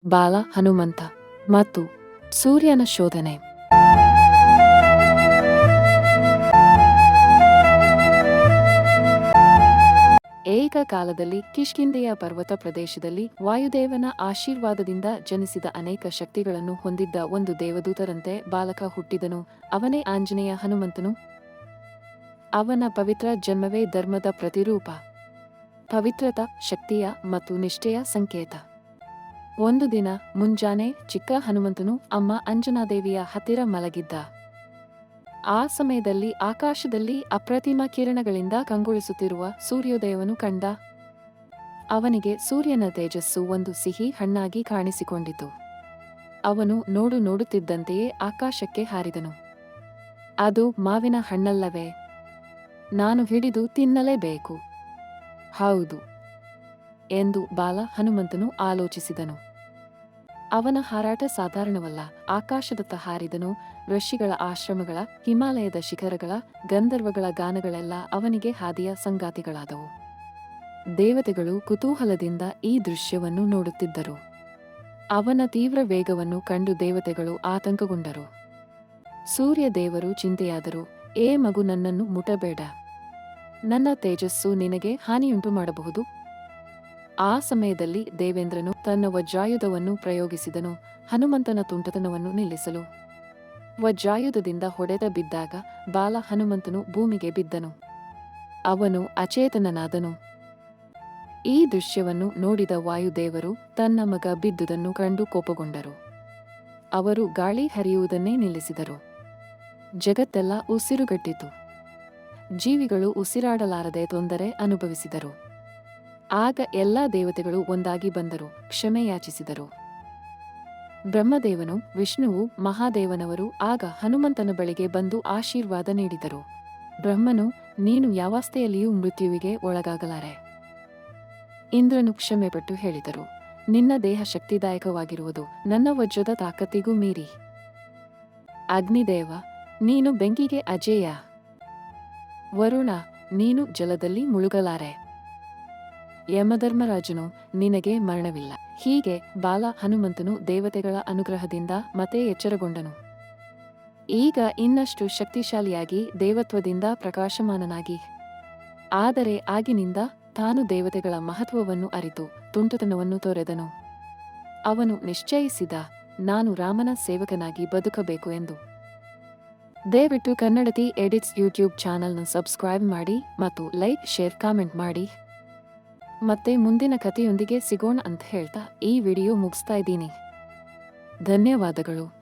ಬಾಲ ಹನುಮಂತ ಮತ್ತು ಸೂರ್ಯನ ಶೋಧನೆ. ಏಕಕಾಲದಲ್ಲಿ ಕಿಷ್ಕಿಂಧೆಯ ಪರ್ವತ ಪ್ರದೇಶದಲ್ಲಿ ವಾಯುದೇವನ ಆಶೀರ್ವಾದದಿಂದ ಜನಿಸಿದ ಅನೇಕ ಶಕ್ತಿಗಳನ್ನು ಹೊಂದಿದ್ದ ಒಂದು ದೇವದೂತರಂತೆ ಬಾಲಕ ಹುಟ್ಟಿದನು. ಅವನೇ ಆಂಜನೇಯ ಹನುಮಂತನು. ಅವನ ಪವಿತ್ರ ಜನ್ಮವೇ ಧರ್ಮದ ಪ್ರತಿರೂಪ, ಪವಿತ್ರತ, ಶಕ್ತಿಯ ಮತ್ತು ನಿಷ್ಠೆಯ ಸಂಕೇತ. ಒಂದು ದಿನ ಮುಂಜಾನೆ ಚಿಕ್ಕ ಹನುಮಂತನು ಅಮ್ಮ ಅಂಜನಾದೇವಿಯ ಹತ್ತಿರ ಮಲಗಿದ್ದ. ಆ ಸಮಯದಲ್ಲಿ ಆಕಾಶದಲ್ಲಿ ಅಪ್ರತಿಮ ಕಿರಣಗಳಿಂದ ಕಂಗೊಳಿಸುತ್ತಿರುವ ಸೂರ್ಯೋದಯವನ್ನು ಕಂಡ. ಅವನಿಗೆ ಸೂರ್ಯನ ತೇಜಸ್ಸು ಒಂದು ಸಿಹಿ ಹಣ್ಣಾಗಿ ಕಾಣಿಸಿಕೊಂಡಿತು. ಅವನು ನೋಡುತ್ತಿದ್ದಂತೆಯೇ ಆಕಾಶಕ್ಕೆ ಹಾರಿದನು. ಅದು ಮಾವಿನ ಹಣ್ಣಲ್ಲವೇ? ನಾನು ಹಿಡಿದು ತಿನ್ನಲೇಬೇಕು. ಹೌದು ಎಂದು ಬಾಲ ಹನುಮಂತನು ಆಲೋಚಿಸಿದನು. ಅವನ ಹಾರಾಟ ಸಾಧಾರಣವಲ್ಲ. ಆಕಾಶದತ್ತ ಹಾರಿದನು. ಋಷಿಗಳ ಆಶ್ರಮಗಳ, ಹಿಮಾಲಯದ ಶಿಖರಗಳ, ಗಂಧರ್ವಗಳ ಗಾನಗಳೆಲ್ಲ ಅವನಿಗೆ ಹಾದಿಯ ಸಂಗಾತಿಗಳಾದವು. ದೇವತೆಗಳು ಕುತೂಹಲದಿಂದ ಈ ದೃಶ್ಯವನ್ನು ನೋಡುತ್ತಿದ್ದರು. ಅವನ ತೀವ್ರ ವೇಗವನ್ನು ಕಂಡು ದೇವತೆಗಳು ಆತಂಕಗೊಂಡರು. ಸೂರ್ಯ ದೇವರು ಚಿಂತೆಯಾದರು. ಏ ಮಗು, ನನ್ನನ್ನು ಮುಟ್ಟಬೇಡ. ನನ್ನ ತೇಜಸ್ಸು ನಿನಗೆ ಹಾನಿಯುಂಟು ಮಾಡಬಹುದು. ಆ ಸಮಯದಲ್ಲಿ ದೇವೇಂದ್ರನು ತನ್ನ ವಜ್ರಾಯುಧವನ್ನು ಪ್ರಯೋಗಿಸಿದನು, ಹನುಮಂತನ ತುಂಟತನವನ್ನು ನಿಲ್ಲಿಸಲು. ವಜ್ರಾಯುಧದಿಂದ ಹೊಡೆದ ಬಿದ್ದಾಗ ಬಾಲ ಹನುಮಂತನು ಭೂಮಿಗೆ ಬಿದ್ದನು. ಅವನು ಅಚೇತನನಾದನು. ಈ ದೃಶ್ಯವನ್ನು ನೋಡಿದ ವಾಯುದೇವರು ತನ್ನ ಮಗ ಬಿದ್ದುದನ್ನು ಕಂಡು ಕೋಪಗೊಂಡರು. ಅವರು ಗಾಳಿ ಹರಿಯುವುದನ್ನೇ ನಿಲ್ಲಿಸಿದರು. ಜಗತ್ತೆಲ್ಲ ಉಸಿರುಗಟ್ಟಿತು. ಜೀವಿಗಳು ಉಸಿರಾಡಲಾರದೆ ತೊಂದರೆ ಅನುಭವಿಸಿದರು. ಆಗ ಎಲ್ಲಾ ದೇವತೆಗಳು ಒಂದಾಗಿ ಬಂದರು, ಕ್ಷಮೆ ಯಾಚಿಸಿದರು. ಬ್ರಹ್ಮದೇವನು, ವಿಷ್ಣುವು, ಮಹಾದೇವನವರು ಆಗ ಹನುಮಂತನ ಬಳಿಗೆ ಬಂದು ಆಶೀರ್ವಾದ ನೀಡಿದರು. ಬ್ರಹ್ಮನು, ನೀನು ಯಾವಸ್ಥೆಯಲ್ಲಿಯೂ ಮೃತ್ಯುವಿಗೆ ಒಳಗಾಗಲಾರೆ. ಇಂದ್ರನು ಕ್ಷಮೆಪಟ್ಟು ಹೇಳಿದರು, ನಿನ್ನ ದೇಹ ಶಕ್ತಿದಾಯಕವಾಗಿರುವುದು ನನ್ನ ವಜ್ರದ ತಾಕತ್ತಿಗೂ ಮೀರಿ. ಅಗ್ನಿದೇವ, ನೀನು ಬೆಂಕಿಗೆ ಅಜೇಯ. ವರುಣ, ನೀನು ಜಲದಲ್ಲಿ ಮುಳುಗಲಾರೆ. ಯಮಧರ್ಮರಾಜನು, ನಿನಗೆ ಮರಣವಿಲ್ಲ. ಹೀಗೆ ಬಾಲ ಹನುಮಂತನು ದೇವತೆಗಳ ಅನುಗ್ರಹದಿಂದ ಮತ್ತೆ ಎಚ್ಚರಗೊಂಡನು. ಈಗ ಇನ್ನಷ್ಟು ಶಕ್ತಿಶಾಲಿಯಾಗಿ, ದೇವತ್ವದಿಂದ ಪ್ರಕಾಶಮಾನನಾಗಿ. ಆದರೆ ಆಗಿನಿಂದ ತಾನು ದೇವತೆಗಳ ಮಹತ್ವವನ್ನು ಅರಿತು ತುಂಟತನವನ್ನು ತೊರೆದನು. ಅವನು ನಿಶ್ಚಯಿಸಿದ, ನಾನು ರಾಮನ ಸೇವಕನಾಗಿ ಬದುಕಬೇಕು ಎಂದು. ದಯವಿಟ್ಟು ಕನ್ನಡತಿ ಎಡಿಟ್ಸ್ ಯೂಟ್ಯೂಬ್ ಚಾನಲ್ನ ಸಬ್ಸ್ಕ್ರೈಬ್ ಮಾಡಿ ಮತ್ತು ಲೈಕ್, ಶೇರ್, ಕಾಮೆಂಟ್ ಮಾಡಿ. ಮತ್ತೆ ಮುಂದಿನ ಕಥೆಯೊಂದಿಗೆ ಸಿಗೋಣ ಅಂತ ಹೇಳ್ತಾ ಈ ವಿಡಿಯೋ ಮುಗಿಸ್ತಾ ಇದ್ದೀನಿ. ಧನ್ಯವಾದಗಳು.